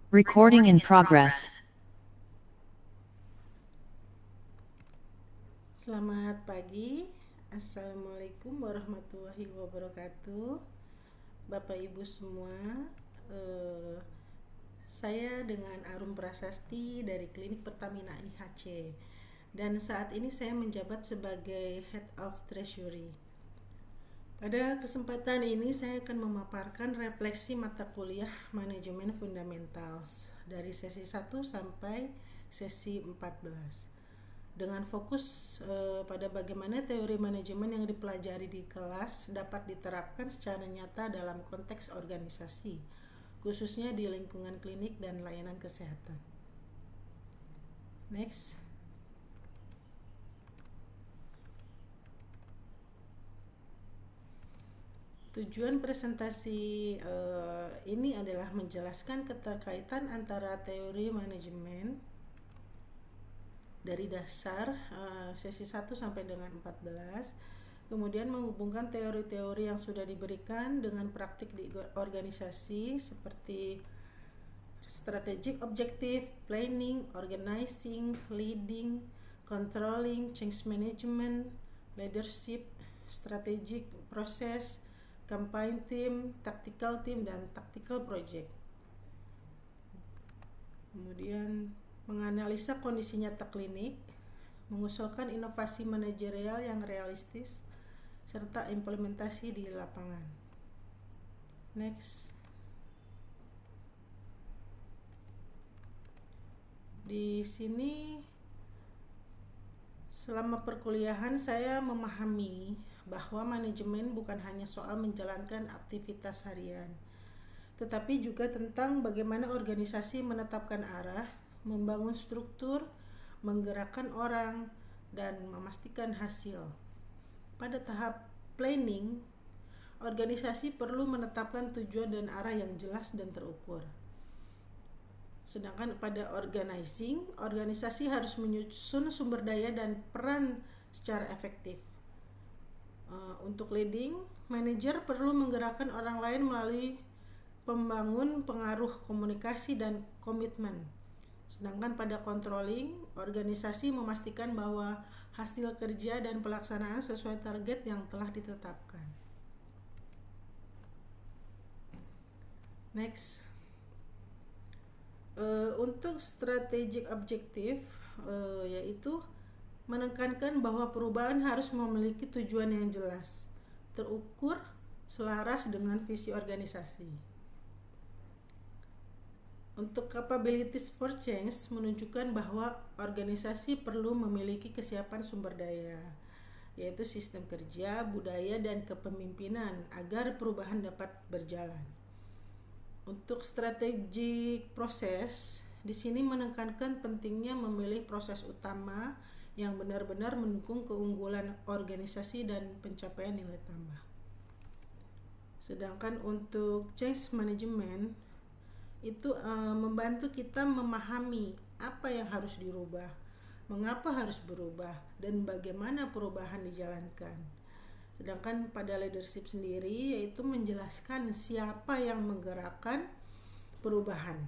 Recording in progress. Selamat pagi, Assalamualaikum warahmatullahi wabarakatuh. Bapak Ibu semua, saya dengan Arum Prasasti dari Klinik Pertamina IHC, dan saat ini saya menjabat sebagai Head of Treasury. Pada kesempatan ini saya akan memaparkan refleksi mata kuliah Manajemen Fundamentals dari sesi 1 sampai sesi 14. Dengan fokus pada bagaimana teori manajemen yang dipelajari di kelas dapat diterapkan secara nyata dalam konteks organisasi, khususnya di lingkungan klinik dan layanan kesehatan. Next. Tujuan presentasi ini adalah menjelaskan keterkaitan antara teori manajemen dari dasar sesi 1 sampai dengan 14, kemudian menghubungkan teori-teori yang sudah diberikan dengan praktik di organisasi seperti strategic objective, planning, organizing, leading, controlling, change management, leadership, strategic process, campaign team, tactical team, dan tactical project. Kemudian menganalisa kondisi nyata klinik, mengusulkan inovasi manajerial yang realistis, serta implementasi di lapangan. Next. Di sini selama perkuliahan saya memahami bahwa manajemen bukan hanya soal menjalankan aktivitas harian, tetapi juga tentang bagaimana organisasi menetapkan arah, membangun struktur, menggerakkan orang, dan memastikan hasil. Pada tahap planning, organisasi perlu menetapkan tujuan dan arah yang jelas dan terukur. Sedangkan pada organizing, organisasi harus menyusun sumber daya dan peran secara efektif. Untuk leading, manajer perlu menggerakkan orang lain melalui pembangun pengaruh komunikasi dan komitmen. Sedangkan pada controlling, organisasi memastikan bahwa hasil kerja dan pelaksanaan sesuai target yang telah ditetapkan. Next. Untuk strategic objective, yaitu menekankan bahwa perubahan harus memiliki tujuan yang jelas, terukur, selaras dengan visi organisasi. Untuk capabilities for change, menunjukkan bahwa organisasi perlu memiliki kesiapan sumber daya, yaitu sistem kerja, budaya, dan kepemimpinan agar perubahan dapat berjalan. Untuk strategic proses, di sini menekankan pentingnya memilih proses utama yang benar-benar mendukung keunggulan organisasi dan pencapaian nilai tambah. Sedangkan untuk change management itu membantu kita memahami apa yang harus dirubah, mengapa harus berubah, dan bagaimana perubahan dijalankan. Sedangkan pada leadership sendiri yaitu menjelaskan siapa yang menggerakkan perubahan,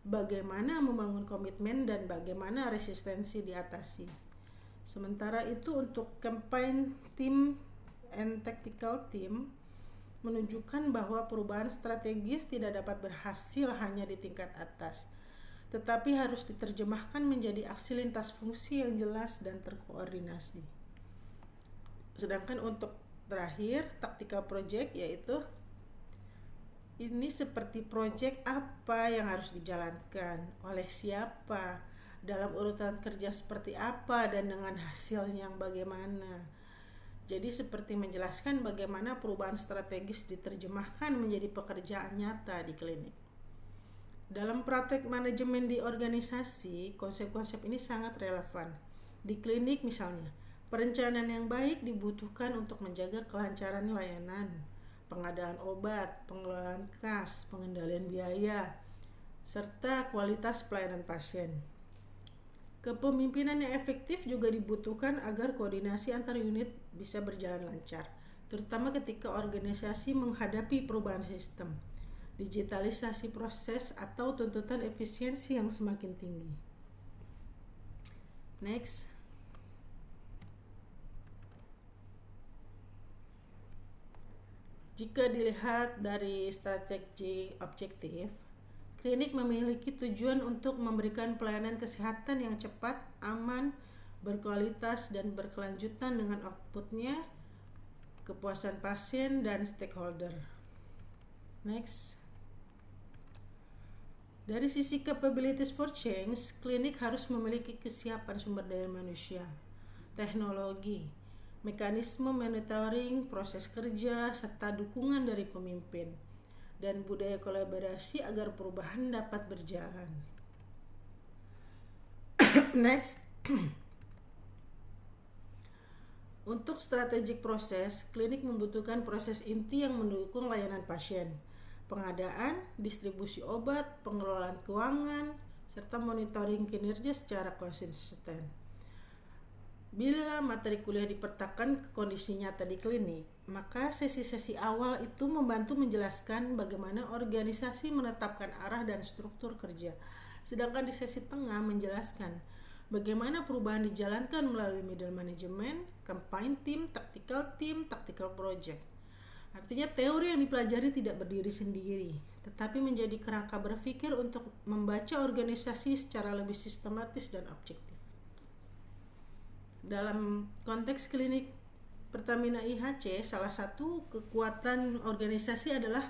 bagaimana membangun komitmen, dan bagaimana resistensi diatasi. Sementara itu untuk campaign team and tactical team menunjukkan bahwa perubahan strategis tidak dapat berhasil hanya di tingkat atas, tetapi harus diterjemahkan menjadi aksi lintas fungsi yang jelas dan terkoordinasi. Sedangkan untuk terakhir, tactical project, yaitu ini seperti project apa yang harus dijalankan, oleh siapa, dalam urutan kerja seperti apa, dan dengan hasil yang bagaimana. Jadi seperti menjelaskan bagaimana perubahan strategis diterjemahkan menjadi pekerjaan nyata di klinik. Dalam praktek manajemen di organisasi, konsep-konsep ini sangat relevan. Di klinik misalnya, perencanaan yang baik dibutuhkan untuk menjaga kelancaran layanan, pengadaan obat, pengelolaan kas, pengendalian biaya, serta kualitas pelayanan pasien. Kepemimpinan yang efektif juga dibutuhkan agar koordinasi antar unit bisa berjalan lancar, terutama ketika organisasi menghadapi perubahan sistem. digitalisasi proses, atau tuntutan efisiensi yang semakin tinggi. Next. Jika dilihat dari strategi objektif, klinik memiliki tujuan untuk memberikan pelayanan kesehatan yang cepat, aman, berkualitas, dan berkelanjutan dengan outputnya, kepuasan pasien dan stakeholder. Next. Dari sisi capabilities for change, klinik harus memiliki kesiapan sumber daya manusia, teknologi, mekanisme monitoring, proses kerja, serta dukungan dari pemimpin, dan budaya kolaborasi agar perubahan dapat berjalan. Next. Untuk strategic proses, klinik membutuhkan proses inti yang mendukung layanan pasien, pengadaan, distribusi obat, pengelolaan keuangan, serta monitoring kinerja secara konsisten. Bila materi kuliah dipetakan ke kondisi nyata di klinik, maka sesi-sesi awal itu membantu menjelaskan bagaimana organisasi menetapkan arah dan struktur kerja. Sedangkan di sesi tengah menjelaskan bagaimana perubahan dijalankan melalui middle management, campaign team, tactical project. Artinya teori yang dipelajari tidak berdiri sendiri, tetapi menjadi kerangka berpikir untuk membaca organisasi secara lebih sistematis dan objektif. Dalam konteks klinik Pertamina IHC, salah satu kekuatan organisasi adalah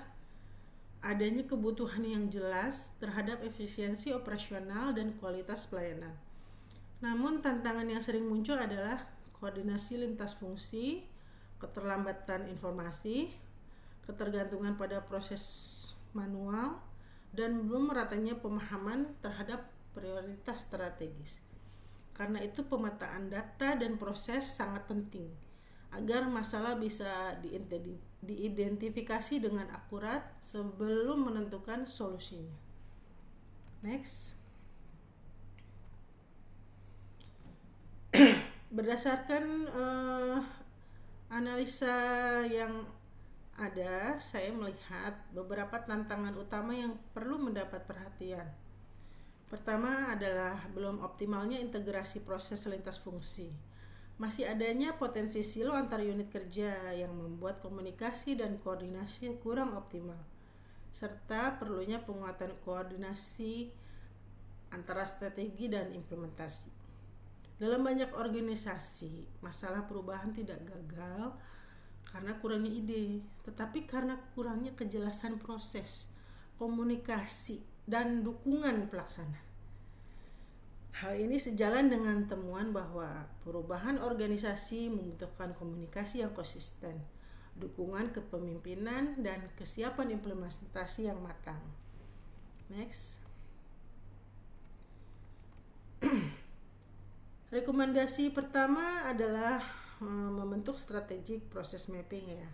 adanya kebutuhan yang jelas terhadap efisiensi operasional dan kualitas pelayanan. Namun tantangan yang sering muncul adalah koordinasi lintas fungsi, keterlambatan informasi, ketergantungan pada proses manual, dan belum meratanya pemahaman terhadap prioritas strategis. Karena itu pemetaan data dan proses sangat penting agar masalah bisa diidentifikasi dengan akurat sebelum menentukan solusinya. Next. Berdasarkan analisa yang ada, saya melihat beberapa tantangan utama yang perlu mendapat perhatian. Pertama adalah belum optimalnya integrasi proses lintas fungsi. Masih adanya potensi silo antar unit kerja yang membuat komunikasi dan koordinasi kurang optimal, serta perlunya penguatan koordinasi antara strategi dan implementasi. Dalam banyak organisasi, masalah perubahan tidak gagal karena kurangnya ide, tetapi karena kurangnya kejelasan proses, komunikasi, dan dukungan pelaksana. Hal ini sejalan dengan temuan bahwa perubahan organisasi membutuhkan komunikasi yang konsisten, dukungan kepemimpinan, dan kesiapan implementasi yang matang. Next. Rekomendasi pertama adalah membentuk strategic process mapping ya.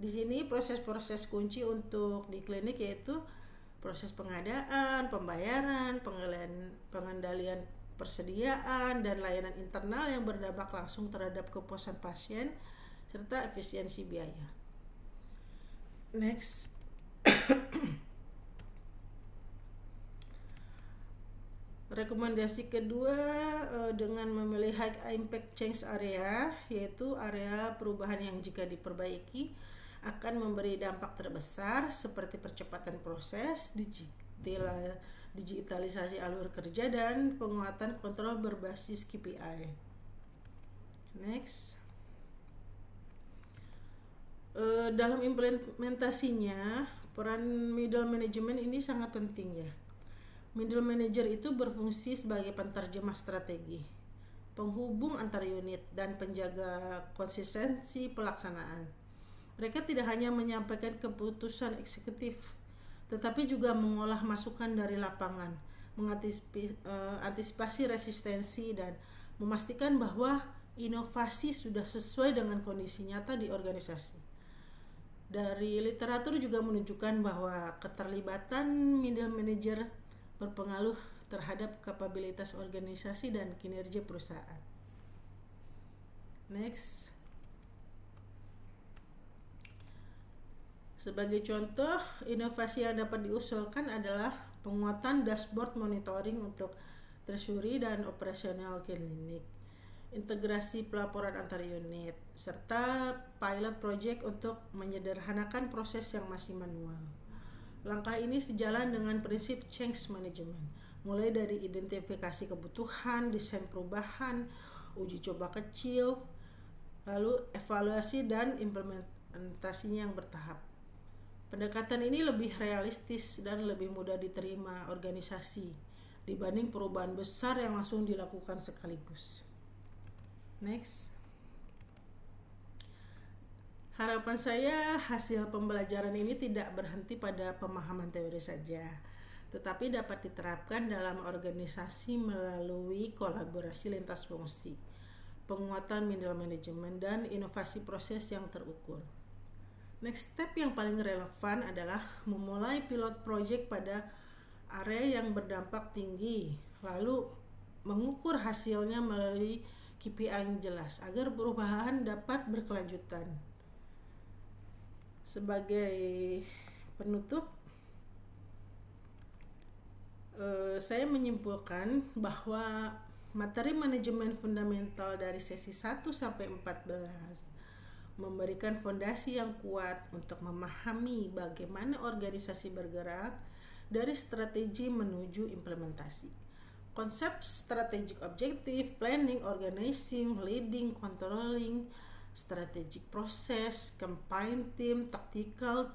Di sini proses-proses kunci untuk di klinik yaitu proses pengadaan, pembayaran, pengendalian persediaan, dan layanan internal yang berdampak langsung terhadap kepuasan pasien serta efisiensi biaya. Next. Rekomendasi kedua dengan memilih high impact change area, yaitu area perubahan yang jika diperbaiki akan memberi dampak terbesar seperti percepatan proses, digitalisasi alur kerja, dan penguatan kontrol berbasis KPI. Next. Dalam implementasinya, peran middle management ini sangat penting ya. Middle manager itu berfungsi sebagai penterjemah strategi, penghubung antar unit, dan penjaga konsistensi pelaksanaan. Mereka tidak hanya menyampaikan keputusan eksekutif, tetapi juga mengolah masukan dari lapangan, mengantisipasi resistensi, dan memastikan bahwa inovasi sudah sesuai dengan kondisi nyata di organisasi. Dari literatur juga menunjukkan bahwa keterlibatan middle manager berpengaruh terhadap kapabilitas organisasi dan kinerja perusahaan. Next. Sebagai contoh, inovasi yang dapat diusulkan adalah penguatan dashboard monitoring untuk treasury dan operasional klinik, integrasi pelaporan antar unit, serta pilot project untuk menyederhanakan proses yang masih manual. Langkah ini sejalan dengan prinsip change management, mulai dari identifikasi kebutuhan, desain perubahan, uji coba kecil, lalu evaluasi dan implementasinya yang bertahap. Pendekatan ini lebih realistis dan lebih mudah diterima organisasi dibanding perubahan besar yang langsung dilakukan sekaligus. Next. Harapan saya hasil pembelajaran ini tidak berhenti pada pemahaman teori saja, tetapi dapat diterapkan dalam organisasi melalui kolaborasi lintas fungsi, penguatan middle management, dan inovasi proses yang terukur. Next step yang paling relevan adalah memulai pilot project pada area yang berdampak tinggi, lalu mengukur hasilnya melalui KPI yang jelas agar perubahan dapat berkelanjutan. Sebagai penutup, saya menyimpulkan bahwa materi manajemen fundamental dari sesi 1 sampai 14 memberikan fondasi yang kuat untuk memahami bagaimana organisasi bergerak dari strategi menuju implementasi. Konsep strategic objective, planning, organizing, leading, controlling, strategic process, campaign team, tactical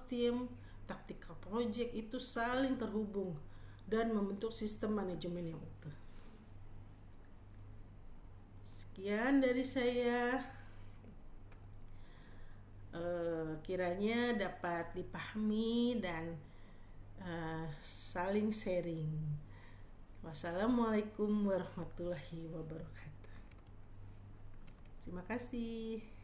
project itu saling terhubung dan membentuk sistem manajemen yang utuh. Sekian dari saya. Kiranya dapat dipahami dan saling sharing. Wassalamualaikum warahmatullahi wabarakatuh. Terima kasih.